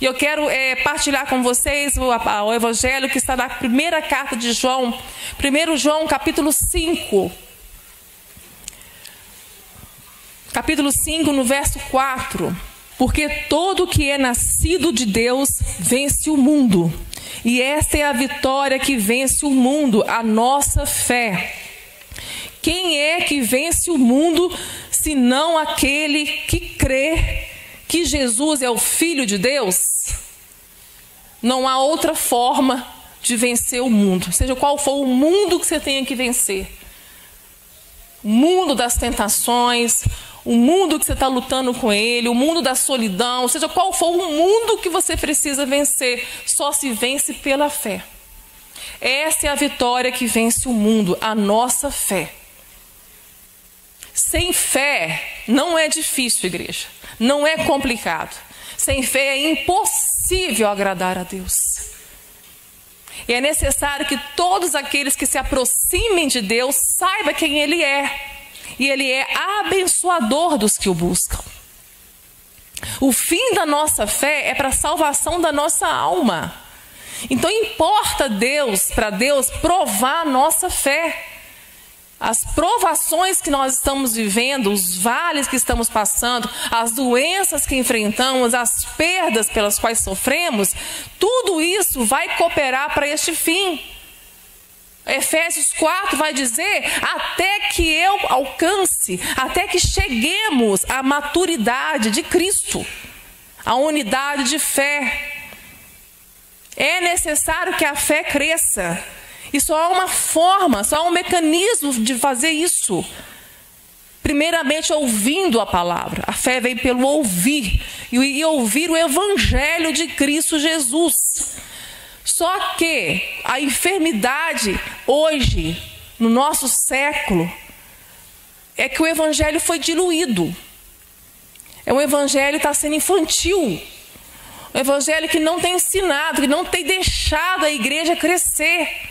E eu quero partilhar com vocês o evangelho que está na primeira carta de João, 1 João capítulo 5. Capítulo 5, no verso 4. Porque todo que é nascido de Deus vence o mundo. E esta é a vitória que vence o mundo, a nossa fé. Quem é que vence o mundo, senão aquele que crê que Jesus é o Filho de Deus? Não há outra forma de vencer o mundo, seja qual for o mundo que você tenha que vencer. O mundo das tentações, o mundo que você está lutando com ele, o mundo da solidão, seja qual for o mundo que você precisa vencer, só se vence pela fé. Essa é a vitória que vence o mundo, a nossa fé. Sem fé não é difícil, igreja, não é complicado. Sem fé é impossível agradar a Deus. E é necessário que todos aqueles que se aproximem de Deus saibam quem Ele é. E Ele é abençoador dos que o buscam. O fim da nossa fé é para a salvação da nossa alma. Então importa para Deus provar a nossa fé. As provações que nós estamos vivendo, os vales que estamos passando, as doenças que enfrentamos, as perdas pelas quais sofremos, tudo isso vai cooperar para este fim. Efésios 4 vai dizer, até que eu alcance, até que cheguemos à maturidade de Cristo, à unidade de fé. É necessário que a fé cresça. E só há uma forma, só há um mecanismo de fazer isso. Primeiramente, ouvindo a palavra. A fé vem pelo ouvir. E ouvir o evangelho de Cristo Jesus. Só que a enfermidade hoje, no nosso século, é que o evangelho foi diluído. É um evangelho que está sendo infantil. Um evangelho que não tem ensinado, que não tem deixado a igreja crescer.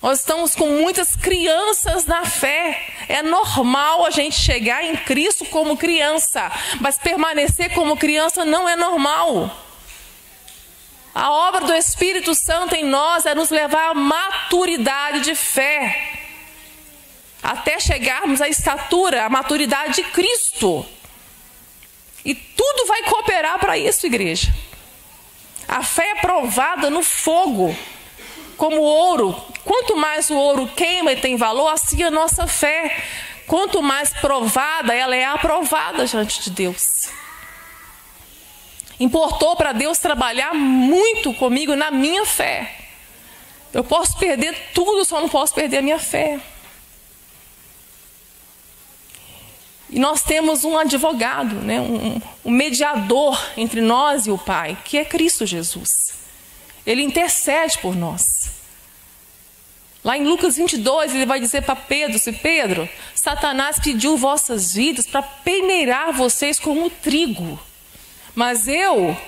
Nós estamos com muitas crianças na fé. É normal a gente chegar em Cristo como criança, mas permanecer como criança não é normal. A obra do Espírito Santo em nós é nos levar à maturidade de fé, até chegarmos à estatura, à maturidade de Cristo. E tudo vai cooperar para isso, igreja. A fé é provada no fogo, como ouro. Quanto mais o ouro queima e tem valor, assim a nossa fé. Quanto mais provada, ela é aprovada diante de Deus. Importou para Deus trabalhar muito comigo na minha fé. Eu posso perder tudo, só não posso perder a minha fé. E nós temos um advogado, né? um mediador entre nós e o Pai, que é Cristo Jesus. Ele intercede por nós. Lá em Lucas 22, ele vai dizer para Pedro, Pedro, Satanás pediu vossas vidas para peneirar vocês como trigo. Mas eu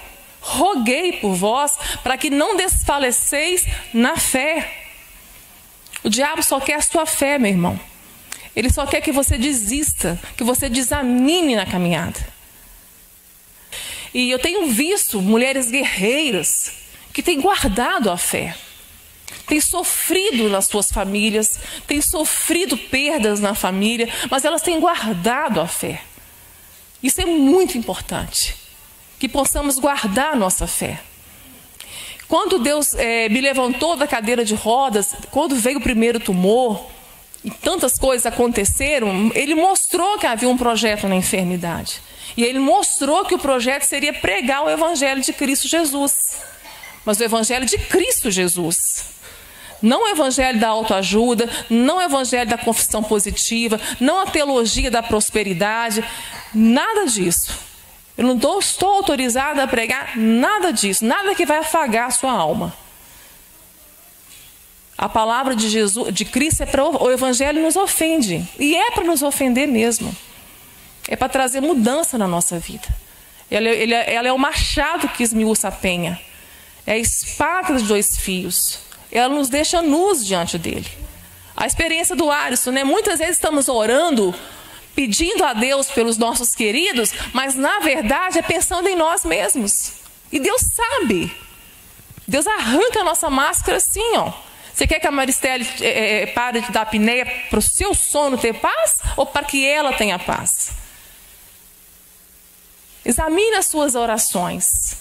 roguei por vós para que não desfaleceis na fé. O diabo só quer a sua fé, meu irmão. Ele só quer que você desista, que você desanime na caminhada. E eu tenho visto mulheres guerreiras que têm guardado a fé. Têm sofrido nas suas famílias, têm sofrido perdas na família, mas elas têm guardado a fé. Isso é muito importante. Que possamos guardar a nossa fé. Quando Deus me levantou da cadeira de rodas, quando veio o primeiro tumor, e tantas coisas aconteceram, Ele mostrou que havia um projeto na enfermidade. E Ele mostrou que o projeto seria pregar o Evangelho de Cristo Jesus. Mas o Evangelho de Cristo Jesus. Não o Evangelho da autoajuda, não o Evangelho da confissão positiva, não a teologia da prosperidade, nada disso. Eu não estou autorizada a pregar nada disso, nada que vai afagar a sua alma. A palavra de Jesus, de Cristo, o Evangelho nos ofende. E é para nos ofender mesmo. É para trazer mudança na nossa vida. Ela é o machado que esmiuça a penha. É a espada de dois fios. Ela nos deixa nus diante dele. A experiência do Alisson, né? Muitas vezes estamos orando, pedindo a Deus pelos nossos queridos, mas na verdade é pensando em nós mesmos. E Deus sabe. Deus arranca a nossa máscara assim, ó. Você quer que a Maristele pare de dar apneia para o seu sono ter paz? Ou para que ela tenha paz? Examine as suas orações.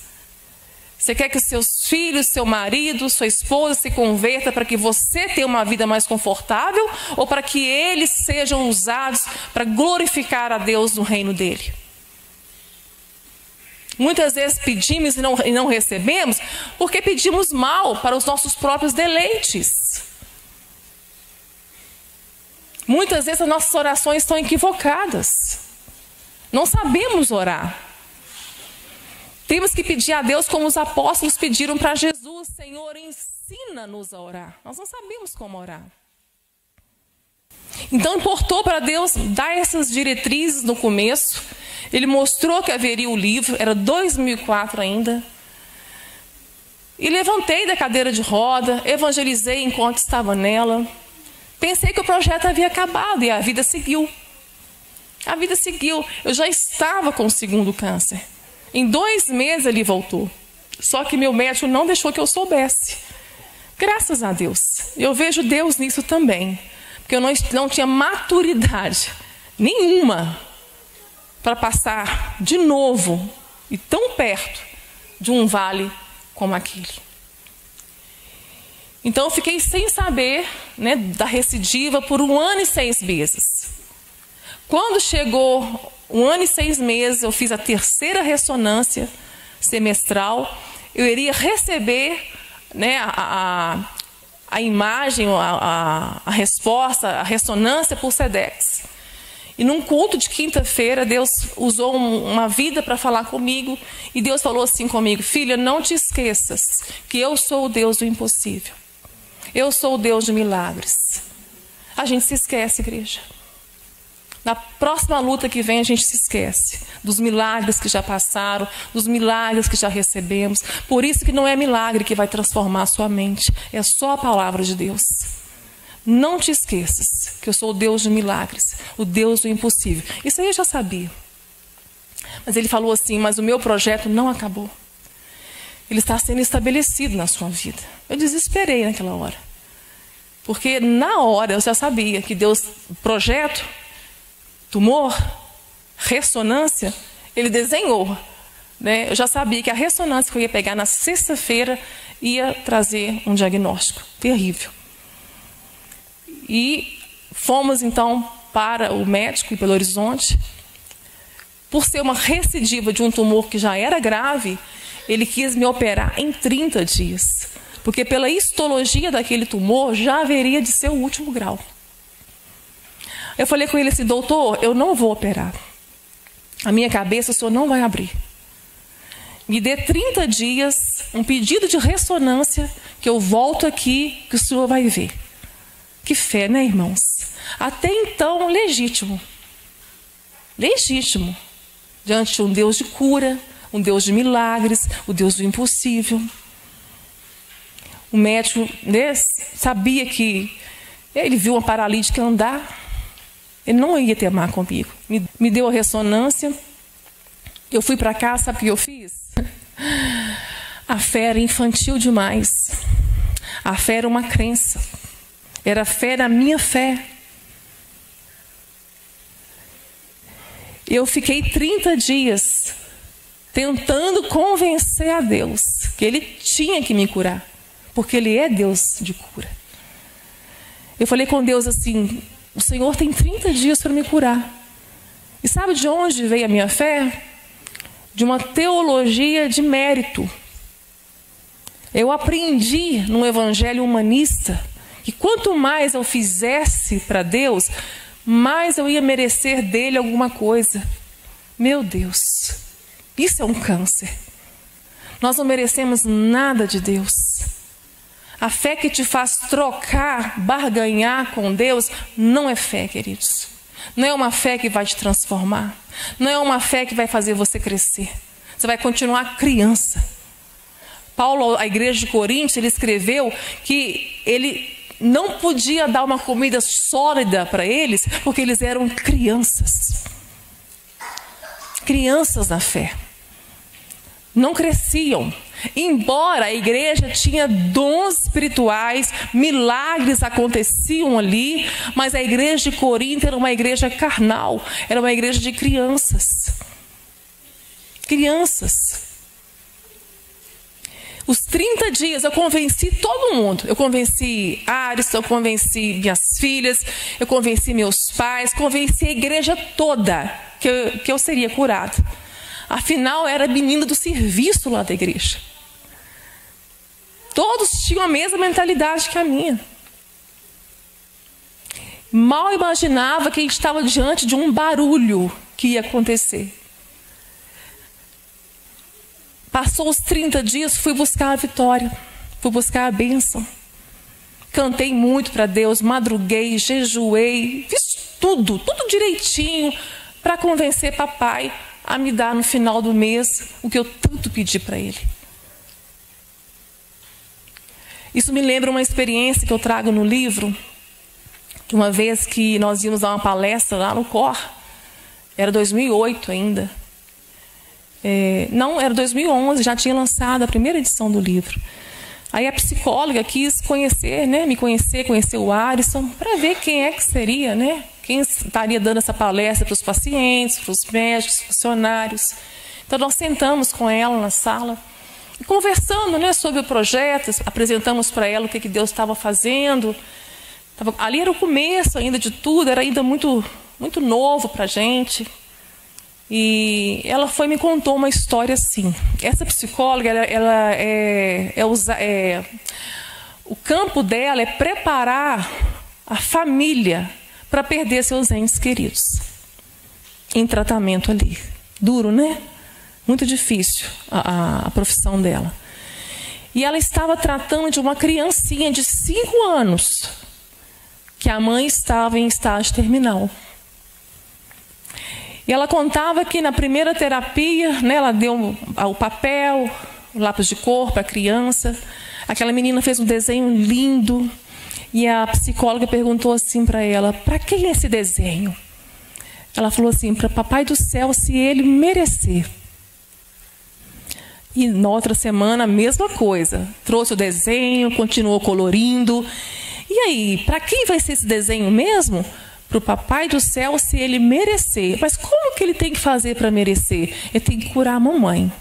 Você quer que os seus filhos, seu marido, sua esposa se converta para que você tenha uma vida mais confortável? Ou para que eles sejam usados para glorificar a Deus no reino dele? Muitas vezes pedimos e não recebemos porque pedimos mal para os nossos próprios deleites. Muitas vezes as nossas orações estão equivocadas. Não sabemos orar. Temos que pedir a Deus como os apóstolos pediram para Jesus: Senhor, ensina-nos a orar. Nós não sabemos como orar. Então importou para Deus dar essas diretrizes no começo. Ele mostrou que haveria o livro, era 2004 ainda. E levantei da cadeira de roda, evangelizei enquanto estava nela. Pensei que o projeto havia acabado e a vida seguiu. A vida seguiu. Eu já estava com o segundo câncer. Em 2 meses ele voltou. Só que meu médico não deixou que eu soubesse. Graças a Deus. Eu vejo Deus nisso também. Porque eu não tinha maturidade nenhuma para passar de novo e tão perto de um vale como aquele. Então eu fiquei sem saber, né, da recidiva por 1 ano e 6 meses. Quando chegou 1 ano e 6 meses, eu fiz a 3ª ressonância semestral. Eu iria receber, né, a imagem, a resposta, a ressonância por SEDEX. E num culto de quinta-feira, Deus usou uma vida para falar comigo. E Deus falou assim comigo: filha, não te esqueças que eu sou o Deus do impossível. Eu sou o Deus de milagres. A gente se esquece, igreja. Na próxima luta que vem, a gente se esquece dos milagres que já passaram, dos milagres que já recebemos. Por isso que não é milagre que vai transformar a sua mente. É só a palavra de Deus. Não te esqueças que eu sou o Deus de milagres, o Deus do impossível. Isso aí eu já sabia. Mas ele falou assim: mas o meu projeto não acabou. Ele está sendo estabelecido na sua vida. Eu desesperei naquela hora. Porque na hora eu já sabia que Deus, projeto, tumor, ressonância, ele desenhou. Né? Eu já sabia que a ressonância que eu ia pegar na sexta-feira ia trazer um diagnóstico terrível. E fomos então para o médico em Belo Horizonte. Por ser uma recidiva de um tumor que já era grave, ele quis me operar em 30 dias. Porque pela histologia daquele tumor já haveria de ser o último grau. Eu falei com ele assim: doutor, eu não vou operar. A minha cabeça o senhor não vai abrir. Me dê 30 dias, um pedido de ressonância, que eu volto aqui, que o senhor vai ver. Que fé, né, irmãos? Até então, legítimo. Legítimo. Diante de um Deus de cura, um Deus de milagres, o Deus do impossível. O médico, né, sabia que ele viu uma paralítica andar. Ele não ia teimar comigo. Me deu a ressonância. Eu fui para cá, sabe o que eu fiz? A fé era infantil demais. A fé era uma crença. Era fé na minha fé. Eu fiquei 30 dias tentando convencer a Deus que Ele tinha que me curar. Porque Ele é Deus de cura. Eu falei com Deus assim: o Senhor tem 30 dias para me curar. E sabe de onde veio a minha fé? De uma teologia de mérito. Eu aprendi no evangelho humanista que quanto mais eu fizesse para Deus, mais eu ia merecer dele alguma coisa. Meu Deus, isso é um câncer. Nós não merecemos nada de Deus. A fé que te faz trocar, barganhar com Deus, não é fé, queridos. Não é uma fé que vai te transformar. Não é uma fé que vai fazer você crescer. Você vai continuar criança. Paulo, à igreja de Coríntios, ele escreveu que ele não podia dar uma comida sólida para eles, porque eles eram crianças. Crianças na fé. não cresciam. Embora a igreja tinha dons espirituais, milagres aconteciam ali, mas a igreja de Corinto era uma igreja carnal, era uma igreja de crianças. Crianças. Os 30 dias eu convenci todo mundo. Eu convenci Ariston, eu convenci minhas filhas, eu convenci meus pais, convenci a igreja toda que eu seria curada. Afinal, era menina do serviço lá da igreja. Todos tinham a mesma mentalidade que a minha. Mal imaginava que a gente estava diante de um barulho que ia acontecer. Passou os 30 dias, fui buscar a vitória, fui buscar a bênção. Cantei muito para Deus, madruguei, jejuei, fiz tudo direitinho para convencer papai a me dar no final do mês o que eu tanto pedi para ele. Isso me lembra uma experiência que eu trago no livro, de uma vez que nós íamos dar uma palestra lá no COR, era 2008 ainda. Não, era 2011, já tinha lançado a primeira edição do livro. Aí a psicóloga quis conhecer, né, me conhecer o Ariston, para ver quem é que seria, né, quem estaria dando essa palestra para os pacientes, para os médicos, funcionários. Então nós sentamos com ela na sala, conversando, né, sobre o projeto, apresentamos para ela o que Deus estava fazendo. Ali era o começo ainda de tudo, era ainda muito, muito novo para a gente. E ela foi e me contou uma história assim. Essa psicóloga, o campo dela é preparar a família para perder seus entes queridos em tratamento ali. Duro, né? Muito difícil a profissão dela. E ela estava tratando de uma criancinha de 5 anos, que a mãe estava em estágio terminal. E ela contava que na primeira terapia, né, ela deu o papel, o lápis de cor para a criança. Aquela menina fez um desenho lindo. E a psicóloga perguntou assim para ela: para quem é esse desenho? Ela falou assim: para Papai do Céu, se ele merecer. E na outra semana, a mesma coisa. Trouxe o desenho, continuou colorindo. E aí, para quem vai ser esse desenho mesmo? Para o Papai do Céu, se ele merecer. Mas como que ele tem que fazer para merecer? Ele tem que curar a mamãe.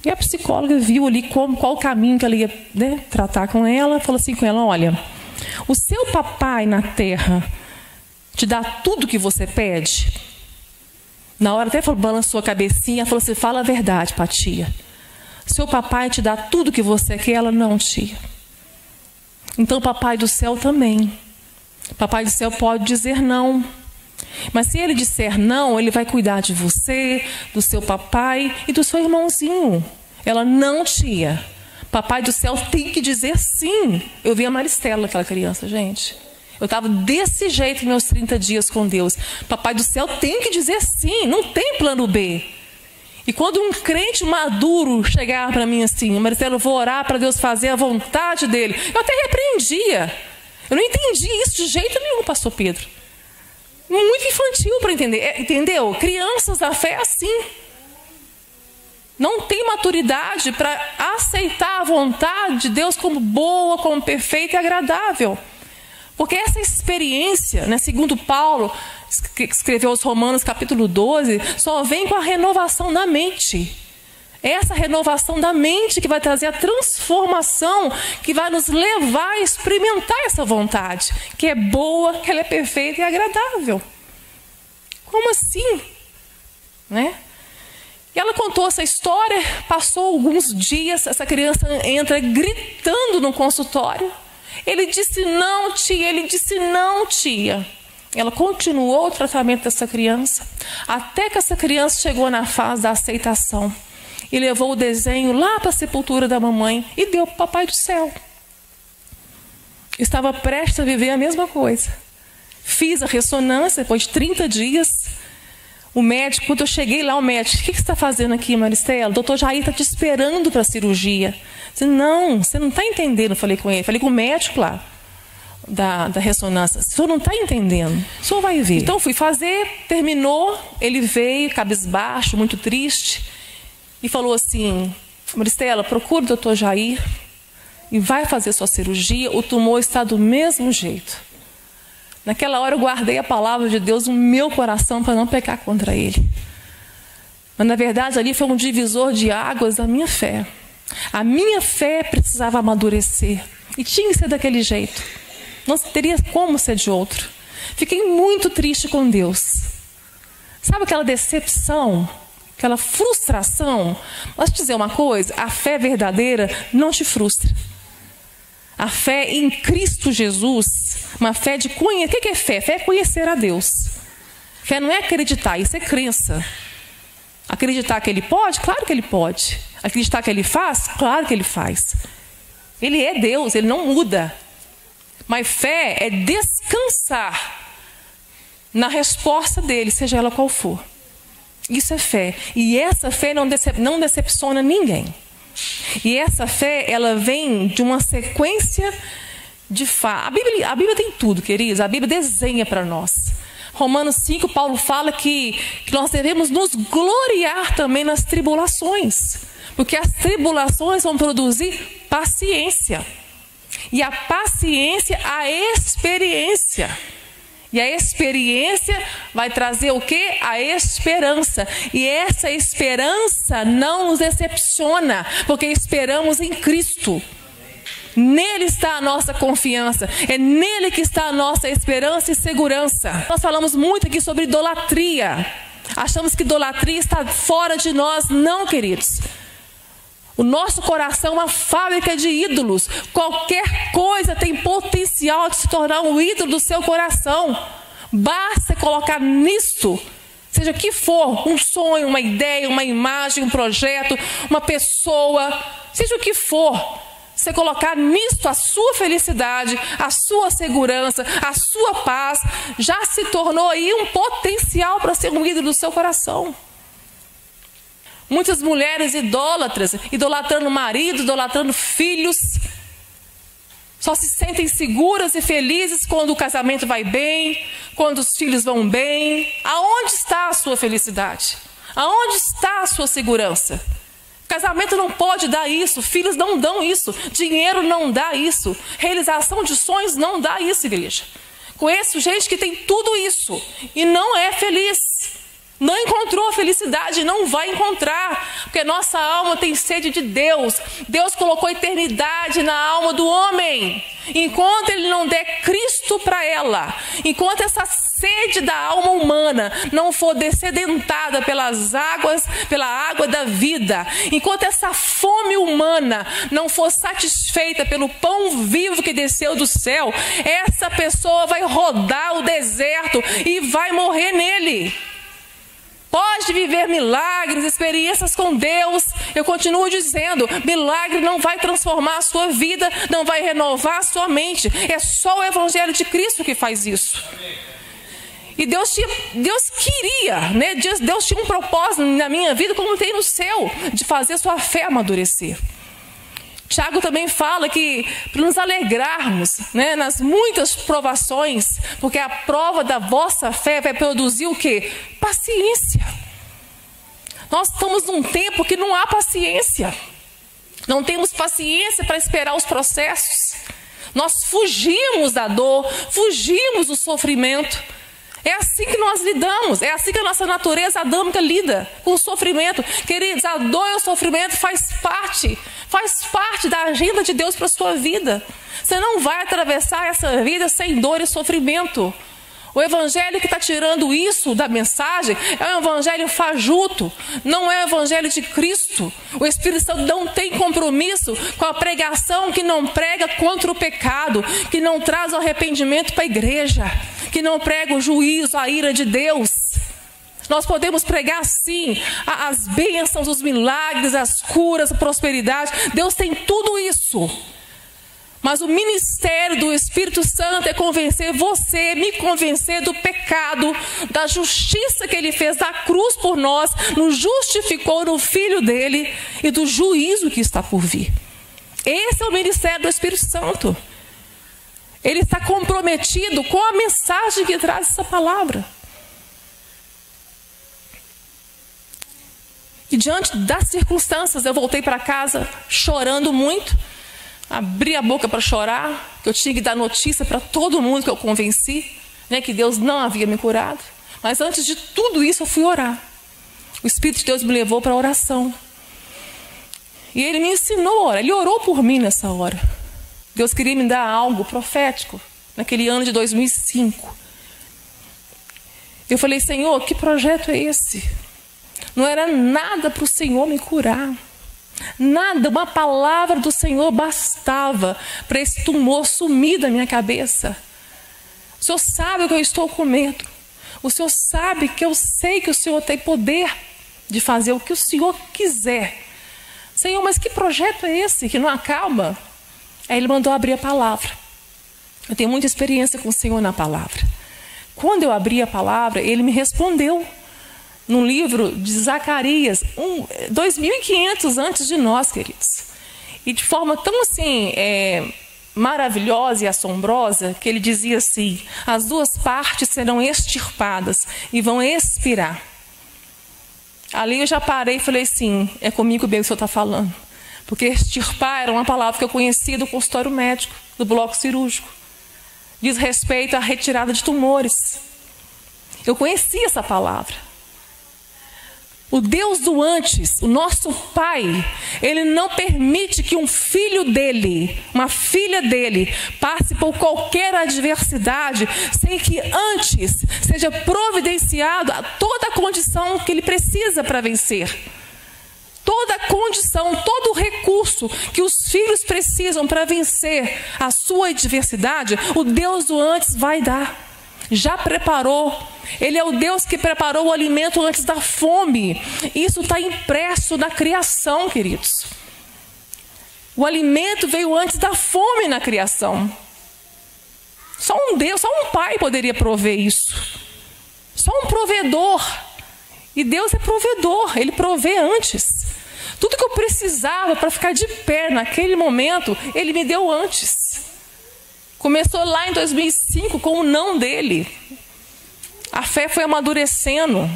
E a psicóloga viu ali qual o caminho que ela ia, né, tratar com ela. Falou assim com ela: olha, o seu papai na terra te dá tudo que você pede? Na hora até balançou a cabecinha, falou assim: fala a verdade, tia. Seu papai te dá tudo que você quer? Ela: não, tia. Então o Papai do Céu também. Papai do Céu pode dizer não. Mas se ele disser não, ele vai cuidar de você, do seu papai e do seu irmãozinho. Ela: não, tia. Papai do Céu tem que dizer sim. Eu vi a Maristela, aquela criança, gente. Eu estava desse jeito meus 30 dias com Deus. Papai do Céu tem que dizer sim, não tem plano B. E quando um crente maduro chegar para mim assim: Maristela, eu vou orar para Deus fazer a vontade dele, eu até repreendia. Eu não entendi isso de jeito nenhum, pastor Pedro. Muito infantil para entender. Entendeu? Crianças da fé é assim. Não tem maturidade para aceitar a vontade de Deus como boa, como perfeita e agradável. Porque essa experiência, né, segundo Paulo, que escreveu aos Romanos capítulo 12, só vem com a renovação da mente. Essa renovação da mente que vai trazer a transformação, que vai nos levar a experimentar essa vontade, que é boa, que ela é perfeita e agradável. Como assim? Né? E ela contou essa história, passou alguns dias, essa criança entra gritando no consultório. Ele disse não, tia, ele disse não, tia. Ela continuou o tratamento dessa criança, até que essa criança chegou na fase da aceitação. E levou o desenho lá para a sepultura da mamãe e deu para o Papai do Céu. Estava prestes a viver a mesma coisa. Fiz a ressonância depois de 30 dias. O médico, quando eu cheguei lá, o médico: o que você está fazendo aqui, Maristela? O doutor Jair está te esperando para a cirurgia. Eu disse: não, você não está entendendo. Eu falei com ele, falei com o médico lá da ressonância: o senhor não está entendendo, o senhor vai ver. Então fui fazer, terminou, ele veio cabisbaixo, muito triste. e falou assim: Maristela, procura o doutor Jair e vai fazer sua cirurgia, o tumor está do mesmo jeito. Naquela hora eu guardei a palavra de Deus no meu coração para não pecar contra ele. Mas na verdade ali foi um divisor de águas da minha fé. A minha fé precisava amadurecer e tinha que ser daquele jeito. Não teria como ser de outro. Fiquei muito triste com Deus. Sabe aquela decepção, aquela frustração? Posso te dizer uma coisa? A fé verdadeira não te frustra. A fé em Cristo Jesus, uma fé de conhecer. O que é fé? Fé é conhecer a Deus. Fé não é acreditar, isso é crença. Acreditar que Ele pode? Claro que Ele pode. Acreditar que Ele faz? Claro que Ele faz. Ele é Deus, Ele não muda. Mas fé é descansar na resposta dEle, seja ela qual for. Isso é fé. E essa fé não decepciona ninguém. E essa fé, ela vem de uma sequência de fatos. A Bíblia tem tudo, queridos. A Bíblia desenha para nós. Romanos 5, Paulo fala que nós devemos nos gloriar também nas tribulações. Porque as tribulações vão produzir paciência. E a paciência, a experiência. E a experiência vai trazer o quê? A esperança. E essa esperança não nos decepciona, porque esperamos em Cristo. Nele está a nossa confiança. É nele que está a nossa esperança e segurança. Nós falamos muito aqui sobre idolatria. Achamos que idolatria está fora de nós. Não, queridos. O nosso coração é uma fábrica de ídolos. Qualquer coisa tem potencial de se tornar um ídolo do seu coração. Basta colocar nisto, seja o que for, um sonho, uma ideia, uma imagem, um projeto, uma pessoa, seja o que for. Você colocar nisto a sua felicidade, a sua segurança, a sua paz, já se tornou aí um potencial para ser um ídolo do seu coração. Muitas mulheres idólatras, idolatrando marido, idolatrando filhos, só se sentem seguras e felizes quando o casamento vai bem, quando os filhos vão bem. Aonde está a sua felicidade? Aonde está a sua segurança? Casamento não pode dar isso, filhos não dão isso, dinheiro não dá isso, realização de sonhos não dá isso, igreja. Conheço gente que tem tudo isso e não é feliz. Não encontrou a felicidade, não vai encontrar, porque nossa alma tem sede de Deus. Deus colocou a eternidade na alma do homem. Enquanto Ele não der Cristo para ela, enquanto essa sede da alma humana não for dessedentada pelas águas, pela água da vida, enquanto essa fome humana não for satisfeita pelo pão vivo que desceu do céu, essa pessoa vai rodar o deserto e vai morrer nele. Pode viver milagres, experiências com Deus. Eu continuo dizendo, milagre não vai transformar a sua vida, não vai renovar a sua mente. É só o Evangelho de Cristo que faz isso. E Deus queria, né? Deus tinha um propósito na minha vida, como tem no seu, de fazer a sua fé amadurecer. Tiago também fala que para nos alegrarmos, né, nas muitas provações, porque a prova da vossa fé vai produzir o quê? Paciência. Nós estamos num tempo que não há paciência. Não temos paciência para esperar os processos. Nós fugimos da dor, fugimos do sofrimento. É assim que nós lidamos, é assim que a nossa natureza adâmica lida com o sofrimento. Queridos, a dor e o sofrimento faz parte da agenda de Deus para a sua vida. Você não vai atravessar essa vida sem dor e sofrimento. O evangelho que está tirando isso da mensagem é um evangelho fajuto, não é o evangelho de Cristo. O Espírito Santo não tem compromisso com a pregação que não prega contra o pecado, que não traz o arrependimento para a igreja, que não prega o juízo, a ira de Deus. Nós podemos pregar sim as bênçãos, os milagres, as curas, a prosperidade. Deus tem tudo isso. Mas o ministério do Espírito Santo é convencer você, me convencer do pecado, da justiça que Ele fez da cruz por nós, nos justificou no Filho dEle e do juízo que está por vir. Esse é o ministério do Espírito Santo. Ele está comprometido com a mensagem que traz essa palavra. E diante das circunstâncias, eu voltei para casa chorando muito. Abri a boca para chorar, que eu tinha que dar notícia para todo mundo que eu convenci, né, que Deus não havia me curado. Mas antes de tudo isso, eu fui orar. O Espírito de Deus me levou para a oração. E Ele me ensinou a orar. Ele orou por mim nessa hora. Deus queria me dar algo profético, naquele ano de 2005. Eu falei, Senhor, que projeto é esse? Não era nada para o Senhor me curar. Nada, uma palavra do Senhor bastava para esse tumor sumir da minha cabeça. O Senhor sabe que eu estou com medo. O Senhor sabe que eu sei que o Senhor tem poder de fazer o que o Senhor quiser. Senhor, mas que projeto é esse que não acaba? Aí Ele mandou abrir a palavra. Eu tenho muita experiência com o Senhor na palavra. Quando eu abri a palavra, Ele me respondeu. Num livro de Zacarias, 2.500 antes de nós, queridos. E de forma tão assim, maravilhosa e assombrosa, que ele dizia assim, as duas partes serão extirpadas e vão expirar. Ali eu já parei e falei assim, é comigo mesmo que o Senhor está falando. Porque extirpar era uma palavra que eu conhecia do consultório médico, do bloco cirúrgico. Diz respeito à retirada de tumores. Eu conhecia essa palavra. O Deus do antes, o nosso Pai, Ele não permite que um filho dele, uma filha dele, passe por qualquer adversidade sem que antes seja providenciado toda a condição que ele precisa para vencer. Toda a condição, todo o recurso que os filhos precisam para vencer a sua adversidade, o Deus do antes vai dar. Já preparou. Ele é o Deus que preparou o alimento antes da fome. Isso está impresso na criação, queridos. O alimento veio antes da fome na criação. Só um Deus, só um pai poderia prover isso. Só um provedor. E Deus é provedor, Ele provê antes. Tudo que eu precisava para ficar de pé naquele momento, Ele me deu antes. Começou lá em 2005 com o não dele. A fé foi amadurecendo,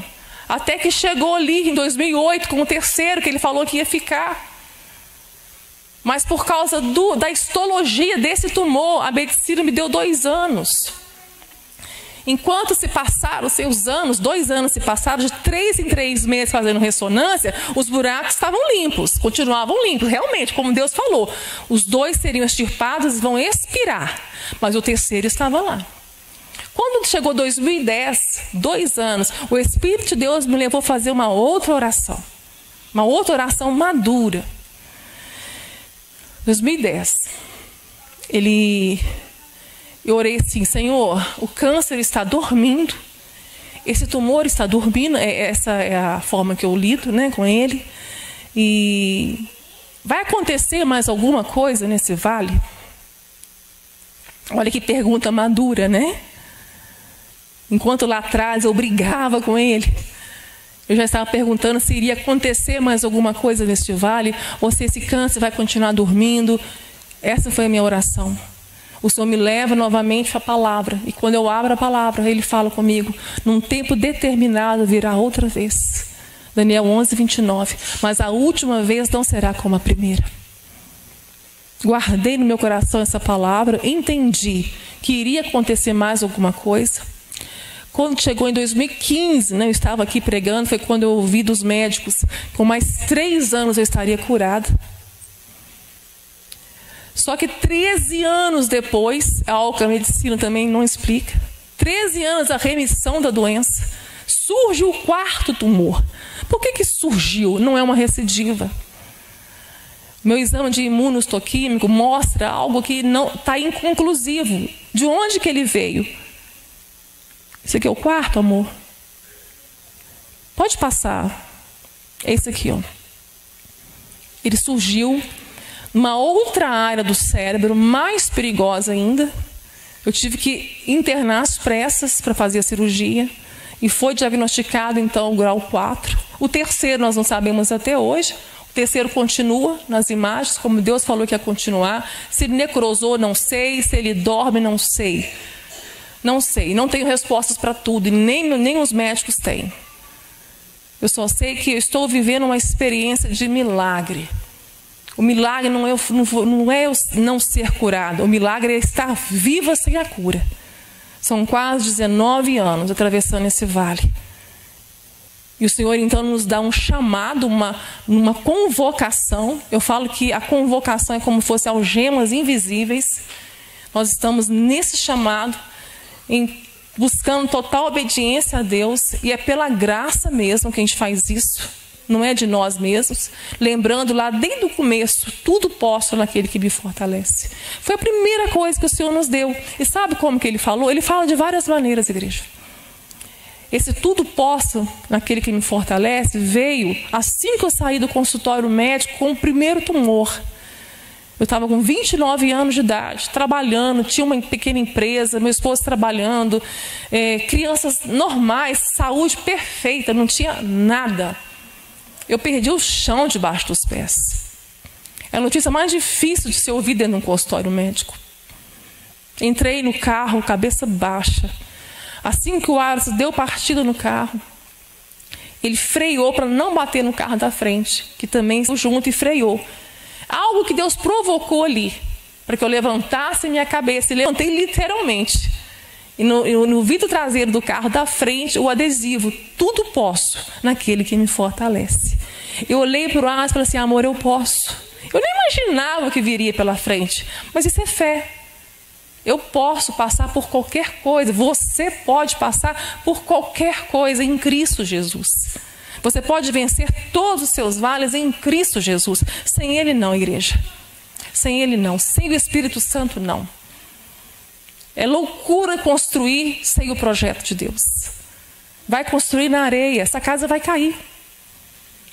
até que chegou ali em 2008 com o terceiro, que ele falou que ia ficar. Mas por causa da histologia desse tumor, a medicina me deu 2 anos. Enquanto se passaram os seus anos, 2 anos se passaram, de 3 em 3 meses fazendo ressonância, os buracos estavam limpos, continuavam limpos, realmente, como Deus falou. Os 2 seriam extirpados e vão expirar, mas o terceiro estava lá. Quando chegou 2010, 2 anos, o Espírito de Deus me levou a fazer uma outra oração madura. 2010, eu orei assim, Senhor, o câncer está dormindo, esse tumor está dormindo, essa é a forma que eu lido, né, com ele, e vai acontecer mais alguma coisa nesse vale? Olha que pergunta madura, né? Enquanto lá atrás eu brigava com ele, eu já estava perguntando se iria acontecer mais alguma coisa neste vale, ou se esse câncer vai continuar dormindo. Essa foi a minha oração. O Senhor me leva novamente à palavra, e quando eu abro a palavra, Ele fala comigo, num tempo determinado virá outra vez. Daniel 11, 29. Mas a última vez não será como a primeira. Guardei no meu coração essa palavra, entendi que iria acontecer mais alguma coisa. Quando chegou em 2015, né, eu estava aqui pregando, foi quando eu ouvi dos médicos, com mais 3 anos eu estaria curada. Só que 13 anos depois, algo que a medicina também não explica, 13 anos a remissão da doença, surge o 4º tumor. Por que surgiu? Não é uma recidiva. Meu exame de imunohistoquímico mostra algo que não está inconclusivo. De onde que ele veio? Esse aqui é o 4º, amor. Pode passar. É esse aqui, ó. Ele surgiu numa outra área do cérebro, mais perigosa ainda. Eu tive que internar às pressas para fazer a cirurgia. E foi diagnosticado, então, o grau 4. O terceiro nós não sabemos até hoje. O terceiro continua nas imagens, como Deus falou que ia continuar. Se ele necrosou, não sei. Se ele dorme, não sei. Não sei, não tenho respostas para tudo, e nem os médicos têm. Eu só sei que eu estou vivendo uma experiência de milagre. O milagre não é eu não ser curado. O milagre é estar viva sem a cura. São quase 19 anos atravessando esse vale. E o Senhor então nos dá um chamado, uma convocação. Eu falo que a convocação é como se fosse algemas invisíveis. Nós estamos nesse chamado, buscando total obediência a Deus. E é pela graça mesmo que a gente faz isso. Não é de nós mesmos. Lembrando lá desde o começo, tudo posso naquele que me fortalece. Foi a primeira coisa que o Senhor nos deu. E sabe como que Ele falou? Ele fala de várias maneiras, igreja. Esse tudo posso naquele que me fortalece veio assim que eu saí do consultório médico com o primeiro tumor. Eu estava com 29 anos de idade, trabalhando, tinha uma pequena empresa, meu esposo trabalhando, crianças normais, saúde perfeita, não tinha nada. Eu perdi o chão debaixo dos pés. É a notícia mais difícil de ser ouvida dentro de um consultório médico. Entrei no carro, cabeça baixa. Assim que o Aros deu partida no carro, ele freou para não bater no carro da frente, que também estava junto, e freou. Algo que Deus provocou ali, para que eu levantasse minha cabeça. E levantei literalmente. E no vidro traseiro do carro da frente, o adesivo, tudo posso naquele que me fortalece. Eu olhei para o Aros e falei assim, amor, eu posso. Eu nem imaginava o que viria pela frente, mas isso é fé. Eu posso passar por qualquer coisa. Você pode passar por qualquer coisa em Cristo Jesus. Você pode vencer todos os seus vales em Cristo Jesus. Sem Ele não, igreja. Sem Ele não. Sem o Espírito Santo não. É loucura construir sem o projeto de Deus. Vai construir na areia. Essa casa vai cair.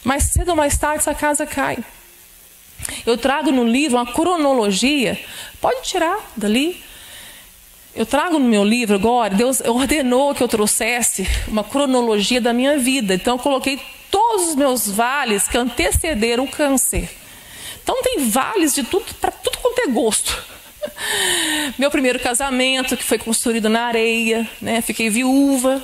Mais cedo ou mais tarde essa casa cai. Eu trago no livro uma cronologia. Pode tirar dali. Eu trago no meu livro agora, Deus ordenou que eu trouxesse uma cronologia da minha vida. Então eu coloquei todos os meus vales que antecederam o câncer. Então tem vales de tudo, para tudo quanto é gosto. Meu primeiro casamento, que foi construído na areia, né? Fiquei viúva.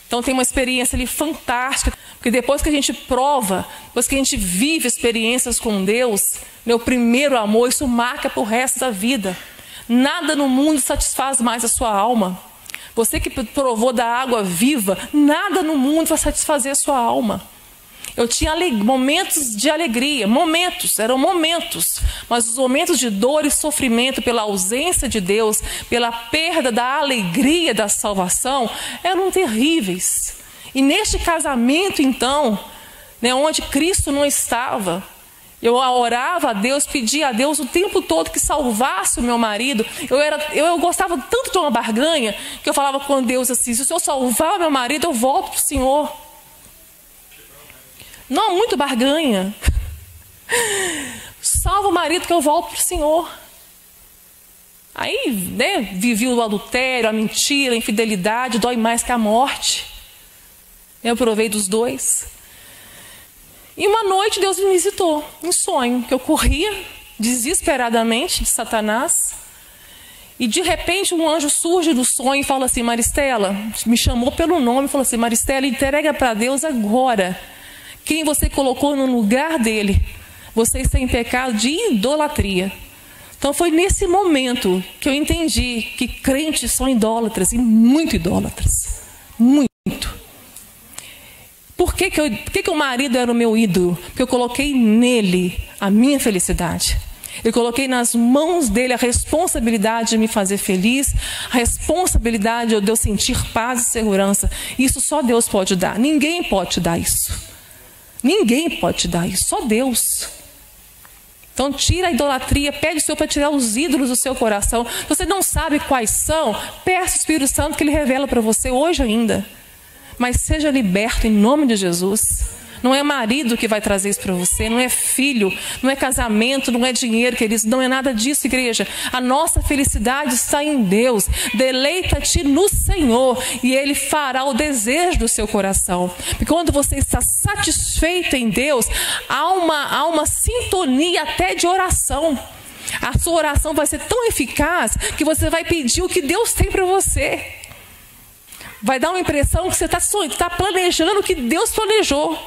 Então tem uma experiência ali fantástica. Porque depois que a gente prova, depois que a gente vive experiências com Deus, meu primeiro amor, isso marca para o resto da vida. Nada no mundo satisfaz mais a sua alma. Você que provou da água viva, nada no mundo vai satisfazer a sua alma. Eu tinha momentos de alegria, eram momentos. Mas os momentos de dor e sofrimento pela ausência de Deus, pela perda da alegria da salvação, eram terríveis. E neste casamento, então, né, onde Cristo não estava, eu orava a Deus, pedia a Deus o tempo todo que salvasse o meu marido. Eu gostava tanto de uma barganha que eu falava com Deus assim, se o Senhor salvar o meu marido, eu volto para o Senhor. Não, muito barganha. Salva o marido que eu volto para o Senhor. Aí, né, vivi o adultério, a mentira, a infidelidade, dói mais que a morte. Eu provei dos dois. E uma noite Deus me visitou, em sonho, que eu corria desesperadamente de Satanás. E de repente um anjo surge do sonho e fala assim, Maristela, me chamou pelo nome e falou assim, Maristela, entrega para Deus agora quem você colocou no lugar dele. Você está em pecado de idolatria. Então foi nesse momento que eu entendi que crentes são idólatras, e muito idólatras. Muito. Por que o marido era o meu ídolo? Porque eu coloquei nele a minha felicidade. Eu coloquei nas mãos dele a responsabilidade de me fazer feliz, a responsabilidade de eu sentir paz e segurança. Isso só Deus pode dar. Ninguém pode te dar isso. Ninguém pode te dar isso, só Deus. Então tira a idolatria, pede o Senhor para tirar os ídolos do seu coração. Você não sabe quais são, peça o Espírito Santo que Ele revela para você hoje ainda. Mas seja liberto em nome de Jesus. Não é marido que vai trazer isso para você, não é filho, não é casamento, não é dinheiro, queridos, não é nada disso, igreja. A nossa felicidade está em Deus. Deleita-te no Senhor e Ele fará o desejo do seu coração. Porque quando você está satisfeito em Deus, há uma sintonia até de oração. A sua oração vai ser tão eficaz que você vai pedir o que Deus tem para você. Vai dar uma impressão que você está planejando o que Deus planejou.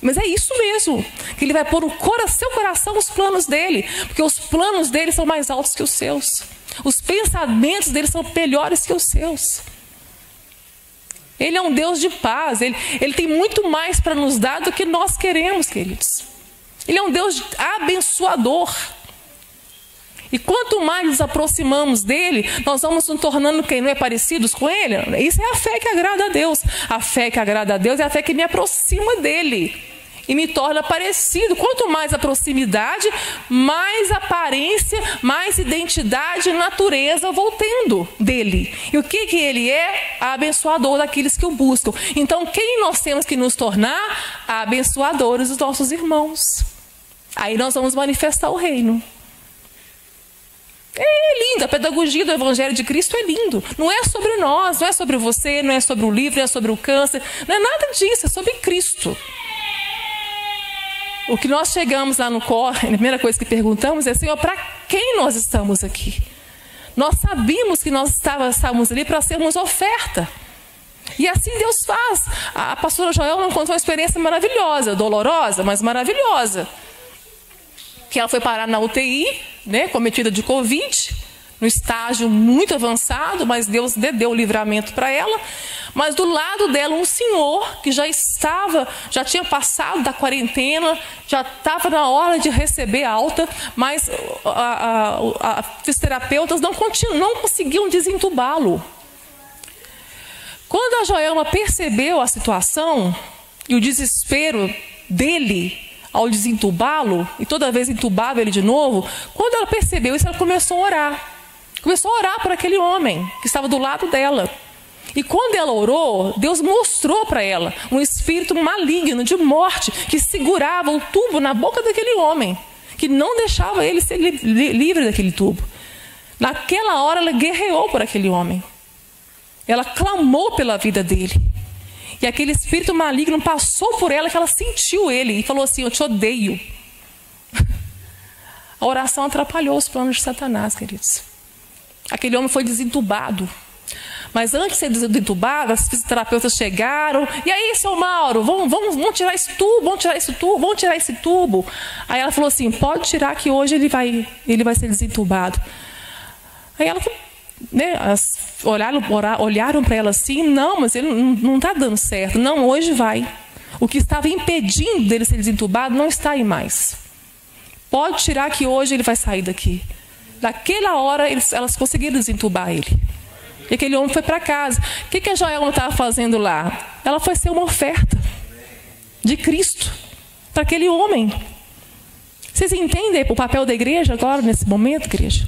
Mas é isso mesmo, que Ele vai pôr no seu coração os planos dEle, porque os planos dEle são mais altos que os seus. Os pensamentos dEle são melhores que os seus. Ele é um Deus de paz, Ele tem muito mais para nos dar do que nós queremos, queridos. Ele é um Deus abençoador. E quanto mais nos aproximamos dEle, nós vamos nos tornando quem não é parecidos com Ele. Isso é a fé que agrada a Deus. A fé que agrada a Deus é a fé que me aproxima dEle e me torna parecido. Quanto mais a proximidade, mais aparência, mais identidade e natureza eu vou tendo dEle. E o que Ele é? Abençoador daqueles que o buscam. Então, quem nós temos que nos tornar? Abençoadores dos nossos irmãos. Aí nós vamos manifestar o reino. É lindo, a pedagogia do Evangelho de Cristo é lindo. Não é sobre nós, não é sobre você, não é sobre o livro, não é sobre o câncer, não é nada disso, é sobre Cristo. O que nós chegamos lá no corre, a primeira coisa que perguntamos é: Senhor, para quem nós estamos aqui? Nós sabíamos que nós estávamos ali para sermos oferta. E assim Deus faz. A pastora Joelma contou uma experiência maravilhosa, dolorosa, mas maravilhosa. Que ela foi parar na UTI, cometida de Covid, no estágio muito avançado, mas Deus deu o livramento para ela. Mas do lado dela um senhor que já tinha passado da quarentena, já estava na hora de receber alta, mas os terapeutas não conseguiam desentubá-lo. Quando a Joelma percebeu a situação e o desespero dele ao desentubá-lo, e toda vez entubava ele de novo, quando ela percebeu isso, ela começou a orar. Começou a orar por aquele homem que estava do lado dela. E quando ela orou, Deus mostrou para ela um espírito maligno de morte que segurava o tubo na boca daquele homem, que não deixava ele ser livre daquele tubo. Naquela hora ela guerreou por aquele homem. Ela clamou pela vida dele. E aquele espírito maligno passou por ela, que ela sentiu ele e falou assim: eu te odeio. A oração atrapalhou os planos de Satanás, queridos. Aquele homem foi desentubado. Mas antes de ser desentubado, as fisioterapeutas chegaram. E aí, seu Mauro, vamos tirar esse tubo, vamos tirar esse tubo. Aí ela falou assim: pode tirar que hoje ele vai ser desentubado. Aí ela... olharam para ela assim: não, mas ele não está dando certo. Não, hoje vai. O que estava impedindo dele ser desentubado não está aí mais. Pode tirar que hoje ele vai sair daqui. Daquela hora elas conseguiram desentubar ele. E aquele homem foi para casa. O que a Joelma estava fazendo lá? Ela foi ser uma oferta de Cristo para aquele homem. Vocês entendem o papel da igreja agora, nesse momento, igreja?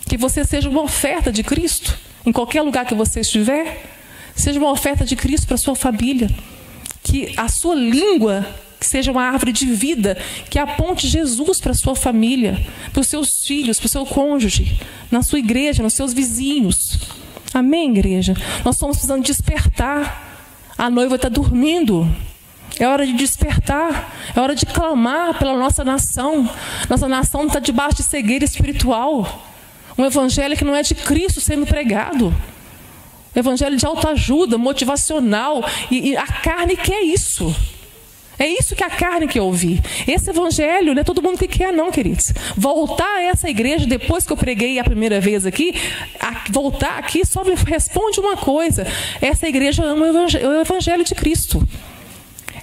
Que você seja uma oferta de Cristo, em qualquer lugar que você estiver. Seja uma oferta de Cristo para a sua família. Que a sua língua seja uma árvore de vida, que aponte Jesus para a sua família, para os seus filhos, para o seu cônjuge, na sua igreja, nos seus vizinhos. Amém, igreja? Nós estamos precisando despertar. A noiva está dormindo. É hora de despertar. É hora de clamar pela nossa nação. Nossa nação está debaixo de cegueira espiritual. Um evangelho que não é de Cristo sendo pregado. Evangelho de autoajuda, motivacional. E a carne quer isso. É isso que a carne quer ouvir. Esse evangelho não é todo mundo que quer, não, queridos. Voltar a essa igreja, depois que eu preguei a primeira vez aqui, voltar aqui só me responde uma coisa: essa igreja ama o evangelho de Cristo.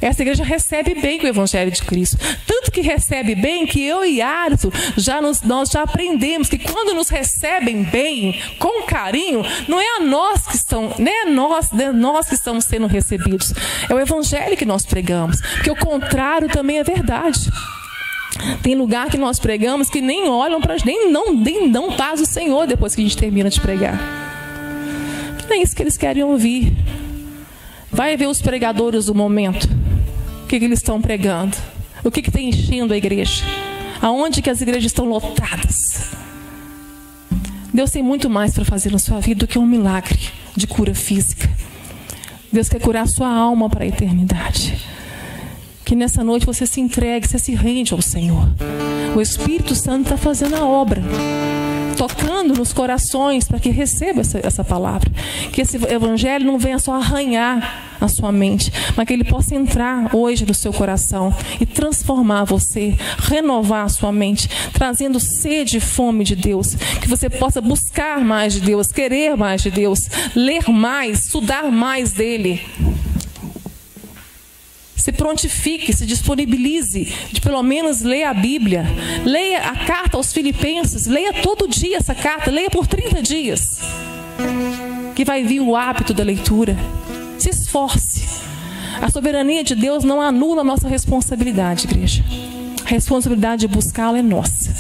Essa igreja recebe bem o evangelho de Cristo. Tanto que recebe bem que eu e Arthur, nós já aprendemos que quando nos recebem bem, com carinho, não é nós que estamos sendo recebidos. É o evangelho que nós pregamos. Porque o contrário também é verdade. Tem lugar que nós pregamos que nem olham para a gente, nem dão paz ao Senhor depois que a gente termina de pregar. Não é isso que eles querem ouvir. Vai ver os pregadores do momento. O que eles estão pregando? O que está enchendo a igreja? Aonde que as igrejas estão lotadas? Deus tem muito mais para fazer na sua vida do que um milagre de cura física. Deus quer curar a sua alma para a eternidade. Que nessa noite você se entregue, você se rende ao Senhor. O Espírito Santo está fazendo a obra. tocando nos corações para que receba essa palavra. Que esse evangelho não venha só arranhar a sua mente, mas que ele possa entrar hoje no seu coração e transformar você, renovar a sua mente, trazendo sede e fome de Deus. Que você possa buscar mais de Deus, querer mais de Deus, ler mais, estudar mais dele. Se prontifique, se disponibilize de pelo menos ler a Bíblia. Leia a carta aos Filipenses. Leia todo dia essa carta. Leia por 30 dias. Que vai vir o hábito da leitura. Se esforce. A soberania de Deus não anula a nossa responsabilidade, igreja. A responsabilidade de buscá-la é nossa.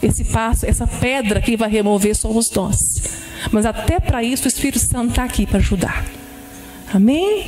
Esse passo, essa pedra que vai remover somos nós. Mas até para isso o Espírito Santo está aqui para ajudar. Amém?